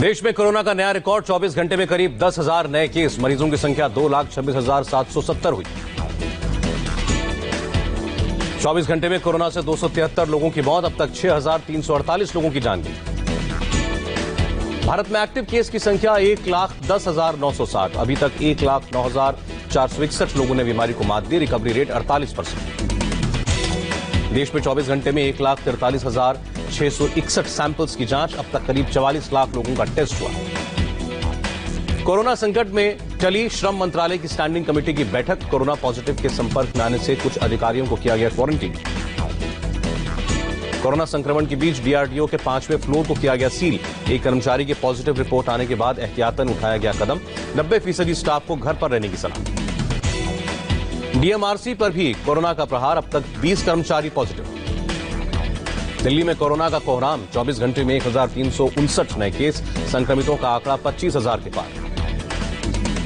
देश में कोरोना का नया रिकॉर्ड 24 घंटे में करीब 10,000 नए केस, मरीजों की संख्या 2,26,770 हुई। 24 घंटे में कोरोना से 273 लोगों की मौत, अब तक 6,348 लोगों की जान गई। भारत में एक्टिव केस की संख्या 1,10,960, अभी तक 1,09,461 लोगों ने बीमारी को मात दी, रिकवरी रेट 48%। देश में 24 घंटे में 1,43,661 सैंपल्स की जांच, अब तक करीब 44 लाख लोगों का टेस्ट हुआ। कोरोना संकट में चली श्रम मंत्रालय की स्टैंडिंग कमेटी की बैठक, कोरोना पॉजिटिव के संपर्क में आने से कुछ अधिकारियों को किया गया क्वारंटीन। कोरोना संक्रमण के बीच डीआरडीओ के 5वें फ्लोर को किया गया सील, एक कर्मचारी के पॉजिटिव रिपोर्ट आने के बाद एहतियातन उठाया गया कदम, 90% स्टाफ को घर पर रहने की सलाह। डीएमआरसी पर भी कोरोना का प्रहार, अब तक 20 कर्मचारी पॉजिटिव। दिल्ली में कोरोना का कोहराम, 24 घंटे में 1,359 नए केस, संक्रमितों का आंकड़ा 25,000 के पार।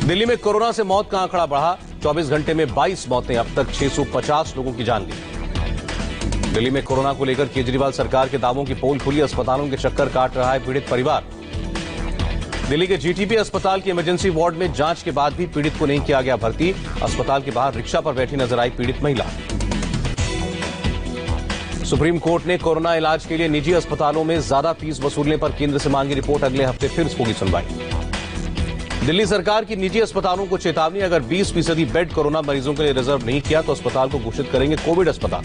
दिल्ली में कोरोना से मौत का आंकड़ा बढ़ा, 24 घंटे में 22 मौतें, अब तक 650 लोगों की जान गई। दिल्ली में कोरोना को लेकर केजरीवाल सरकार के दावों की पोल खुली, अस्पतालों के चक्कर काट रहा है पीड़ित परिवार। दिल्ली के जीटीबी अस्पताल के इमरजेंसी वार्ड में जांच के बाद भी पीड़ित को नहीं किया गया भर्ती, अस्पताल के बाहर रिक्शा पर बैठी नजर आई पीड़ित महिला। सुप्रीम कोर्ट ने कोरोना इलाज के लिए निजी अस्पतालों में ज्यादा फीस वसूलने पर केंद्र से मांगी रिपोर्ट, अगले हफ्ते फिर होगी सुनवाई। दिल्ली सरकार की निजी अस्पतालों को चेतावनी, अगर 20% बेड कोरोना मरीजों के लिए रिजर्व नहीं किया तो अस्पताल को घोषित करेंगे कोविड अस्पताल।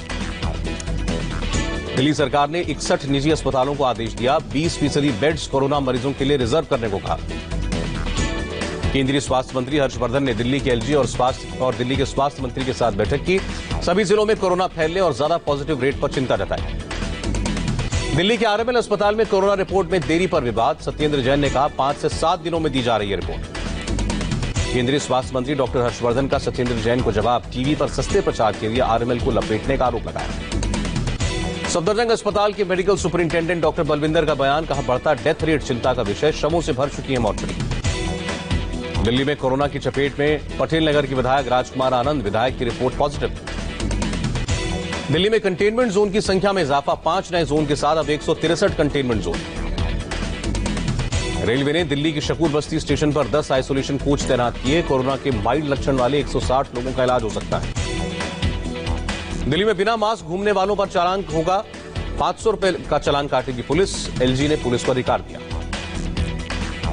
दिल्ली सरकार ने 61 निजी अस्पतालों को आदेश दिया, 20% बेड्स कोरोना मरीजों के लिए रिजर्व करने को कहा। केंद्रीय स्वास्थ्य मंत्री हर्षवर्धन ने दिल्ली के एलजी और दिल्ली के स्वास्थ्य मंत्री के साथ बैठक की, सभी जिलों में कोरोना फैलने और ज्यादा पॉजिटिव रेट पर चिंता जताई। दिल्ली के आरएमएल अस्पताल में कोरोना रिपोर्ट में देरी पर विवाद, सत्येंद्र जैन ने कहा 5 से 7 दिनों में दी जा रही है रिपोर्ट। केंद्रीय स्वास्थ्य मंत्री डॉक्टर हर्षवर्धन का सत्येंद्र जैन को जवाब, टीवी पर सस्ते प्रचार के लिए आरएमएल को लपेटने का आरोप लगाया। सफदरजंग अस्पताल के मेडिकल सुपरिंटेंडेंट डॉक्टर बलविंदर का बयान, कहा बढ़ता डेथ रेट चिंता का विषय, शवों से भर चुकी है मॉर्चरी। दिल्ली में कोरोना की चपेट में पटेल नगर की विधायक राजकुमार आनंद, विधायक की रिपोर्ट पॉजिटिव। दिल्ली में कंटेनमेंट जोन की संख्या में इजाफा, 5 नए जोन के साथ अब 163 कंटेनमेंट जोन। रेलवे ने दिल्ली की शकूर बस्ती स्टेशन पर 10 आइसोलेशन कोच तैनात किए, कोरोना के माइल्ड लक्षण वाले 160 लोगों का इलाज हो सकता है। दिल्ली में बिना मास्क घूमने वालों पर चालान होगा, 500 रुपए का चालान काटेगी पुलिस, एलजी ने पुलिस को अधिकार दिया।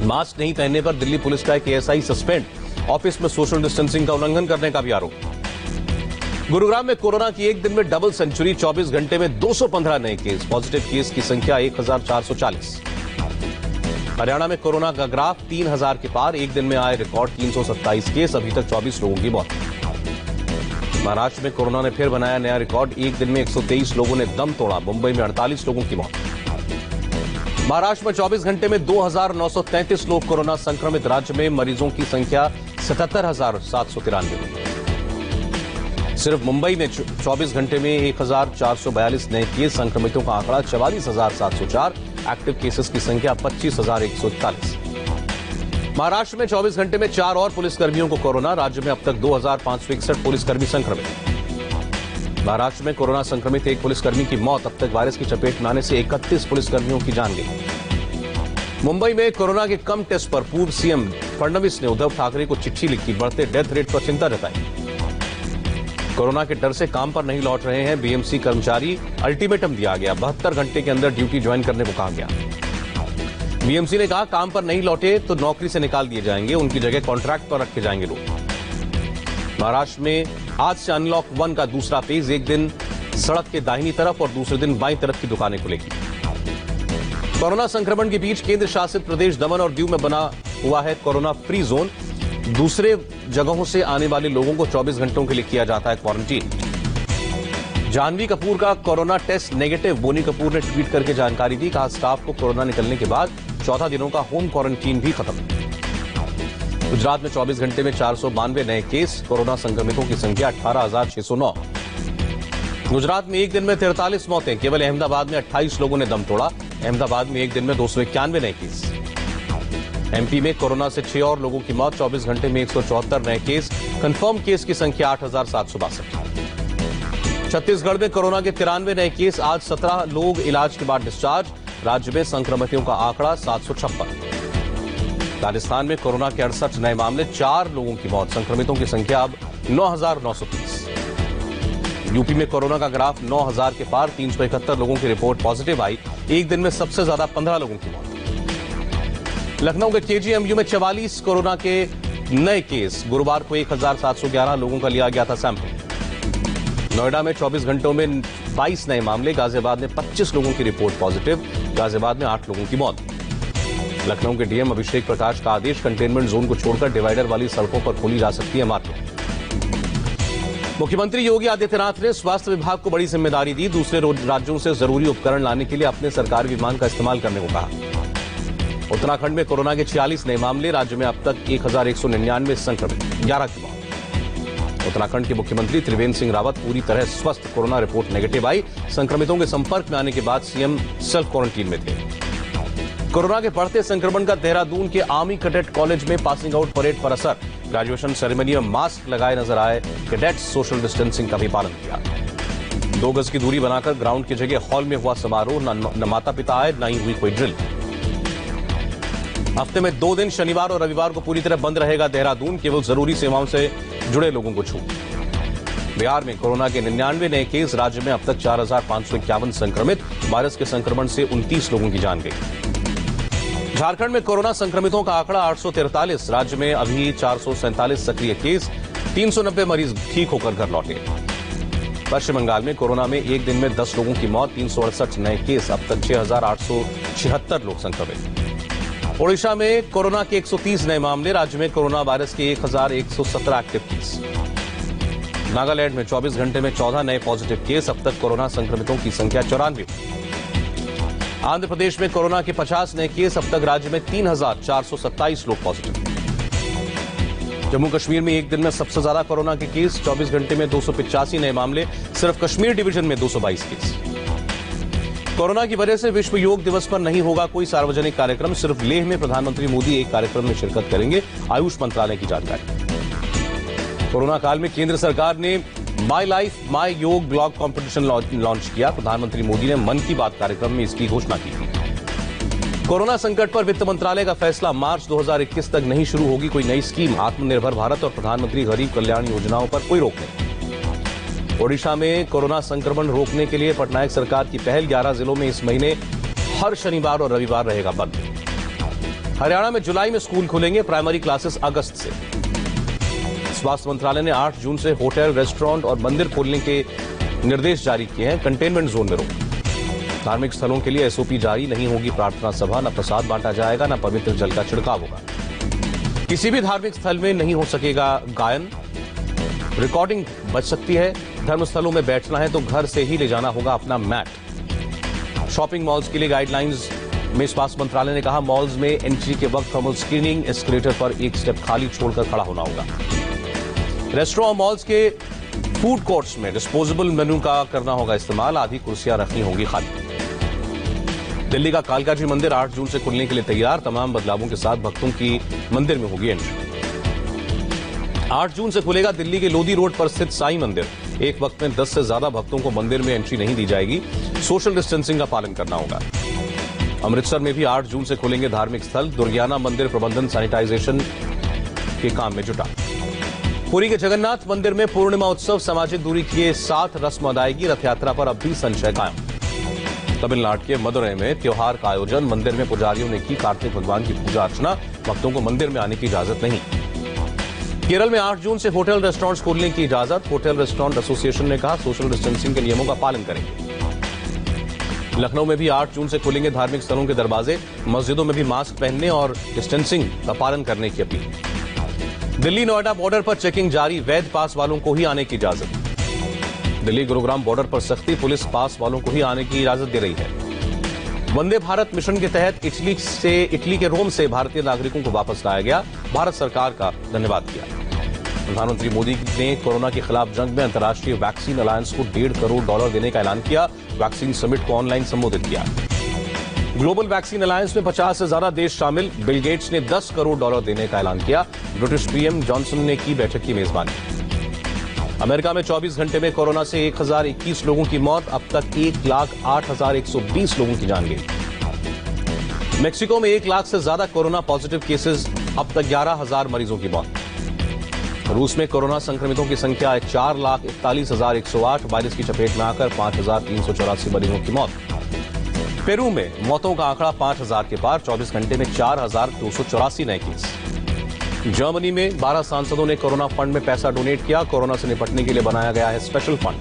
मास्क नहीं पहनने पर दिल्ली पुलिस का एक एएसआई सस्पेंड, ऑफिस में सोशल डिस्टेंसिंग का उल्लंघन करने का भी आरोप। गुरुग्राम में कोरोना की एक दिन में डबल सेंचुरी, 24 घंटे में 215 नए केस, पॉजिटिव केस की संख्या 1,440। हरियाणा में कोरोना का ग्राफ 3,000 के पार, एक दिन में आए रिकॉर्ड 327 केस, अभी तक 24 लोगों की मौत। महाराष्ट्र में कोरोना ने फिर बनाया नया रिकॉर्ड, एक दिन में 123 लोगों ने दम तोड़ा, मुंबई में 48 लोगों की मौत। महाराष्ट्र में 24 घंटे में 2,933 लोग कोरोना संक्रमित, राज्य में मरीजों की संख्या 77,793 हुई। सिर्फ मुंबई में 24 घंटे में 1,442 नए केस, संक्रमितों का आंकड़ा 44,704, एक्टिव केसेस की संख्या 25,141। महाराष्ट्र में 24 घंटे में 4 और पुलिसकर्मियों को कोरोना, राज्य में अब तक 2,561 पुलिसकर्मी संक्रमित। महाराष्ट्र में कोरोना संक्रमित एक पुलिसकर्मी की मौत, अब तक वायरस की चपेट में आने से 31 पुलिसकर्मियों की जान गई। मुंबई में कोरोना के कम टेस्ट पर पूर्व सीएम फडणवीस ने उद्धव ठाकरे को चिट्ठी लिखी, बढ़ते डेथ रेट पर चिंता जताई। कोरोना के डर से काम पर नहीं लौट रहे हैं बीएमसी कर्मचारी, अल्टीमेटम दिया गया, 72 घंटे के अंदर ड्यूटी ज्वाइन करने को कहा गया। बीएमसी ने कहा काम पर नहीं लौटे तो नौकरी से निकाल दिए जाएंगे, उनकी जगह कॉन्ट्रैक्ट पर रखे जाएंगे लोग। महाराष्ट्र में आज से अनलॉक 1 का दूसरा फेज, एक दिन सड़क के दाहिनी तरफ और दूसरे दिन बाईं तरफ की दुकानें खुलेगी। कोरोना संक्रमण के बीच केंद्र शासित प्रदेश दमन और दीव में बना हुआ है कोरोना फ्री जोन, दूसरे जगहों से आने वाले लोगों को 24 घंटों के लिए किया जाता है क्वारंटीन। जानवी कपूर का corona test negative, Boney Kapoor ने ट्वीट करके जानकारी दी, कहा स्टाफ को कोरोना निकलने के बाद 14 दिनों का होम क्वारंटीन भी खत्म। गुजरात में 24 घंटे में 492 नए केस, कोरोना संक्रमितों की संख्या 18,609। गुजरात में एक दिन में 43 मौतें, केवल अहमदाबाद में 28 लोगों ने दम तोड़ा, अहमदाबाद में एक दिन में 291 नए केस। एमपी में कोरोना से 6 और लोगों की मौत, 24 घंटे में 174 नए केस, कंफर्म केस की संख्या 8,762। छत्तीसगढ़ में कोरोना के 93 नए केस, आज 17 लोग इलाज के बाद डिस्चार्ज, राज्य में संक्रमितों का आंकड़ा 756। राजस्थान में कोरोना के 68 नए मामले, 4 लोगों की मौत। संक्रमितों की संख्या अब 9,930। यूपी में कोरोना का ग्राफ 9,000 के पार, 371 लोगों की रिपोर्ट पॉजिटिव आई। एक दिन में सबसे ज्यादा 15 लोगों की मौत। लखनऊ के केजीएमयू में 44 कोरोना के नए केस। गुरुवार को 1,711 लोगों का लिया गया था सैंपल। नोएडा में 24 घंटों में 22 नए मामले। गाजियाबाद में 25 लोगों की रिपोर्ट पॉजिटिव। गाजियाबाद में 8 लोगों की मौत। लखनऊ के डीएम अभिषेक प्रकाश का आदेश, कंटेनमेंट जोन को छोड़कर डिवाइडर वाली सड़कों पर खोली जा सकती है मार्केट। मुख्यमंत्री योगी आदित्यनाथ ने स्वास्थ्य विभाग को बड़ी जिम्मेदारी दी। दूसरे राज्यों से जरूरी उपकरण लाने के लिए अपने सरकारी विमान का इस्तेमाल करने को कहा। उत्तराखंड में कोरोना के 46 नए मामले। राज्य में अब तक 1,199 संक्रमित, 11 की मौत। उत्तराखंड के मुख्यमंत्री त्रिवेंद्र सिंह रावत पूरी तरह स्वस्थ, कोरोना रिपोर्ट नेगेटिव आई। संक्रमितों के संपर्क में आने के बाद सीएम सेल्फ क्वारंटीन में थे। कोरोना के बढ़ते संक्रमण का देहरादून के आर्मी कैडेट कॉलेज में पासिंग आउट परेड पर असर। ग्रेजुएशन सेरेमनी में मास्क लगाए नजर आए कैडेट्स। सोशल डिस्टेंसिंग का भी पालन किया। 2 गज की दूरी बनाकर ग्राउंड की जगह हॉल में हुआ समारोह। न माता पिता आए, न ही हुई कोई ड्रिल। हफ्ते में 2 दिन शनिवार और रविवार को पूरी तरह बंद रहेगा देहरादून। केवल जरूरी सेवाओं से जुड़े लोगों को छूट। बिहार में कोरोना के 99 नए केस। राज्य में अब तक 4,551 संक्रमित। वायरस के संक्रमण से 29 लोगों की जान गई। झारखंड में कोरोना संक्रमितों का आंकड़ा 843। राज्य में अभी 447 सक्रिय केस। 390 मरीज ठीक होकर घर लौटे। पश्चिम बंगाल में कोरोना में एक दिन में 10 लोगों की मौत। 368 नए केस। अब तक 6,876 लोग संक्रमित। ओडिशा में कोरोना के 130 नए मामले। राज्य में कोरोना वायरस के 1,117 एक्टिव केस। नागालैंड में 24 घंटे में 14 नए पॉजिटिव केस। अब तक कोरोना संक्रमितों की संख्या 94। आंध्र प्रदेश में कोरोना के 50 नए केस। अब तक राज्य में 3,427 लोग पॉजिटिव। जम्मू कश्मीर में एक दिन में सबसे ज्यादा कोरोना के केस। 24 घंटे में 285 नए मामले। सिर्फ कश्मीर डिवीजन में 222 केस। कोरोना की वजह से विश्व योग दिवस पर नहीं होगा कोई सार्वजनिक कार्यक्रम। सिर्फ लेह में प्रधानमंत्री मोदी एक कार्यक्रम में शिरकत करेंगे। आयुष मंत्रालय की जानकारी। कोरोना काल में केंद्र सरकार ने माई लाइफ माई योग ब्लॉग कॉम्पिटिशन लॉन्च किया। प्रधानमंत्री मोदी ने मन की बात कार्यक्रम में इसकी घोषणा की थी। कोरोना संकट पर वित्त मंत्रालय का फैसला, मार्च 2021 तक नहीं शुरू होगी कोई नई स्कीम। आत्मनिर्भर भारत और प्रधानमंत्री गरीब कल्याण योजनाओं पर कोई रोक नहीं। ओडिशा में कोरोना संक्रमण रोकने के लिए पटनायक सरकार की पहल। 11 जिलों में इस महीने हर शनिवार और रविवार रहेगा बंद। हरियाणा में जुलाई में स्कूल खुलेंगे। प्राइमरी क्लासेस अगस्त से। स्वास्थ्य मंत्रालय ने 8 जून से होटल, रेस्टोरेंट और मंदिर खोलने के निर्देश जारी किए हैं। कंटेनमेंट जोन में रोक। धार्मिक स्थलों के लिए एसओपी जारी। नहीं होगी प्रार्थना सभा, न प्रसाद बांटा जाएगा, न पवित्र जल का छिड़काव होगा। किसी भी धार्मिक स्थल में नहीं हो सकेगा गायन। रिकॉर्डिंग बच सकती है। धर्मस्थलों में बैठना है तो घर से ही ले जाना होगा अपना मैट। शॉपिंग मॉल्स के लिए गाइडलाइंस में स्वास्थ्य मंत्रालय ने कहा, मॉल्स में एंट्री के वक्त थर्मल स्क्रीनिंग, एस्केलेटर पर एक स्टेप खाली छोड़कर खड़ा होना होगा। रेस्टोरेंट और मॉल्स के फूड कोर्ट्स में डिस्पोजेबल मेनू का करना होगा इस्तेमाल। आधी कुर्सियां रखनी होंगी खाली। दिल्ली का कालका जी मंदिर 8 जून से खुलने के लिए तैयार। तमाम बदलावों के साथ भक्तों की मंदिर में होगी एंट्री। 8 जून से खुलेगा दिल्ली के लोधी रोड पर स्थित साईं मंदिर। एक वक्त में 10 से ज्यादा भक्तों को मंदिर में एंट्री नहीं दी जाएगी। सोशल डिस्टेंसिंग का पालन करना होगा। अमृतसर में भी 8 जून से खुलेंगे धार्मिक स्थल। दुर्गियाना मंदिर प्रबंधन सैनिटाइजेशन के काम में जुटा। पुरी के जगन्नाथ मंदिर में पूर्णिमा उत्सव। सामाजिक दूरी के साथ रस्म अदायगी। रथ यात्रा पर अब भी संशय कायम। तमिलनाडु के मदुरई में त्योहार का आयोजन। मंदिर में पुजारियों ने की कार्तिक भगवान की पूजा अर्चना। भक्तों को मंदिर में आने की इजाजत नहीं। केरल में 8 जून से होटल रेस्टोरेंट्स खोलने की इजाजत। होटल रेस्टोरेंट एसोसिएशन ने कहा, सोशल डिस्टेंसिंग के नियमों का पालन करेंगे। लखनऊ में भी 8 जून से खुलेंगे धार्मिक स्थलों के दरवाजे। मस्जिदों में भी मास्क पहनने और डिस्टेंसिंग का पालन करने की अपील। दिल्ली नोएडा बॉर्डर पर चेकिंग जारी। वैध पास वालों को ही आने की इजाजत। दिल्ली गुरुग्राम बॉर्डर पर सख्ती। पुलिस पास वालों को ही आने की इजाजत दे रही है। वंदे भारत मिशन के तहत इटली के रोम से भारतीय नागरिकों को वापस लाया गया। भारत सरकार का धन्यवाद किया। प्रधानमंत्री मोदी ने कोरोना के खिलाफ जंग में अंतर्राष्ट्रीय वैक्सीन अलायंस को $1.5 करोड़ देने का ऐलान किया। वैक्सीन समिट को ऑनलाइन संबोधित किया। ग्लोबल वैक्सीन अलायंस में 50 से ज्यादा देश शामिल। बिल गेट्स ने $10 करोड़ देने का ऐलान किया। ब्रिटिश पीएम जॉनसन ने की बैठक की मेजबानी। अमेरिका में 24 घंटे में कोरोना से 1021 लोगों की मौत। अब तक 1,08,120 लोगों की जान गई। मेक्सिको में 1 लाख से ज्यादा कोरोना पॉजिटिव केसेस, अब तक 11,000 मरीजों की मौत। रूस में कोरोना संक्रमितों की संख्या 4,41,108, वायरस की चपेट में आकर 5,384 मरीजों की मौत। पेरू में मौतों का आंकड़ा 5,000 के पार, 24 घंटे में 4,284 नए केस। जर्मनी में 12 सांसदों ने कोरोना फंड में पैसा डोनेट किया, कोरोना से निपटने के लिए बनाया गया है स्पेशल फंड।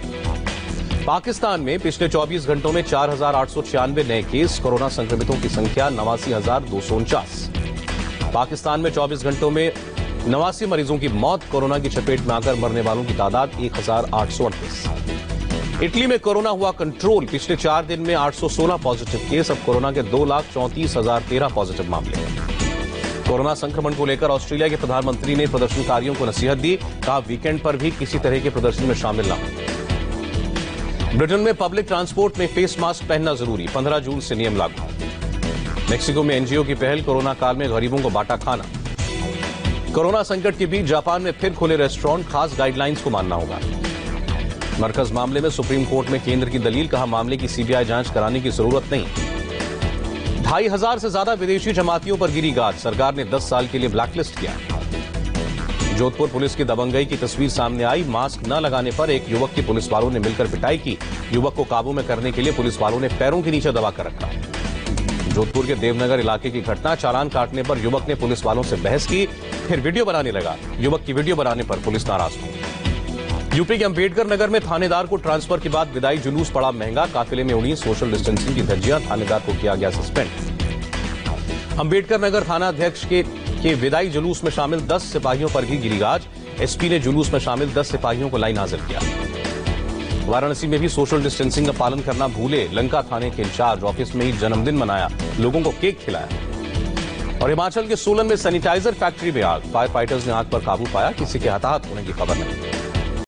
पाकिस्तान में पिछले 24 घंटों में 4,896 नए केस, कोरोना संक्रमितों की संख्या 89,249। पाकिस्तान में 24 घंटों में 89 मरीजों की मौत, कोरोना की चपेट में आकर मरने वालों की तादाद 1,838। इटली में कोरोना हुआ कंट्रोल, पिछले 4 दिन में 816 पॉजिटिव केस, अब कोरोना के 2,34,013 पॉजिटिव मामले। कोरोना संक्रमण को लेकर ऑस्ट्रेलिया के प्रधानमंत्री ने प्रदर्शनकारियों को नसीहत दी, कहा वीकेंड पर भी किसी तरह के प्रदर्शन में शामिल न हो। ब्रिटेन में पब्लिक ट्रांसपोर्ट में फेस मास्क पहनना जरूरी, 15 जून से नियम लागू। मेक्सिको में एनजीओ की पहल, कोरोना काल में गरीबों को बांटा खाना। कोरोना संकट के बीच जापान में फिर खुले रेस्टोरेंट, खास गाइडलाइंस को मानना होगा। मरकज मामले में सुप्रीम कोर्ट में केंद्र की दलील, कहा मामले की सीबीआई जांच कराने की जरूरत नहीं। 2,500 से ज्यादा विदेशी जमातियों पर गिरी गाज, सरकार ने 10 साल के लिए ब्लैकलिस्ट किया। जोधपुर पुलिस की दबंगई की तस्वीर सामने आई, मास्क न लगाने पर एक युवक की पुलिस वालों ने मिलकर पिटाई की। युवक को काबू में करने के लिए पुलिस वालों ने पैरों के नीचे दबा कर रखा। जोधपुर के देवनगर इलाके की घटना, चालान काटने पर युवक ने पुलिस वालों से बहस की, फिर वीडियो बनाने लगा। युवक की वीडियो बनाने पर पुलिस नाराज हुई। यूपी के अंबेडकर नगर में थानेदार को ट्रांसफर के बाद विदाई जुलूस पड़ा महंगा, काफिले में उड़ी सोशल डिस्टेंसिंग की धज्जियां, थानेदार को किया गया सस्पेंड। अंबेडकर नगर थानाध्यक्ष के विदाई जुलूस में शामिल 10 सिपाहियों पर भी गिरी गाज, एसपी ने जुलूस में शामिल 10 सिपाहियों को लाइन हाजिर किया। वाराणसी में भी सोशल डिस्टेंसिंग का पालन करना भूले, लंका थाने के इंचार्ज ऑफिस में ही जन्मदिन मनाया, लोगों को केक खिलाया। और हिमाचल के सोलन में सैनिटाइजर फैक्ट्री में आग, फायर फाइटर्स ने आग पर काबू पाया, किसी के हताहत होने की खबर नहीं।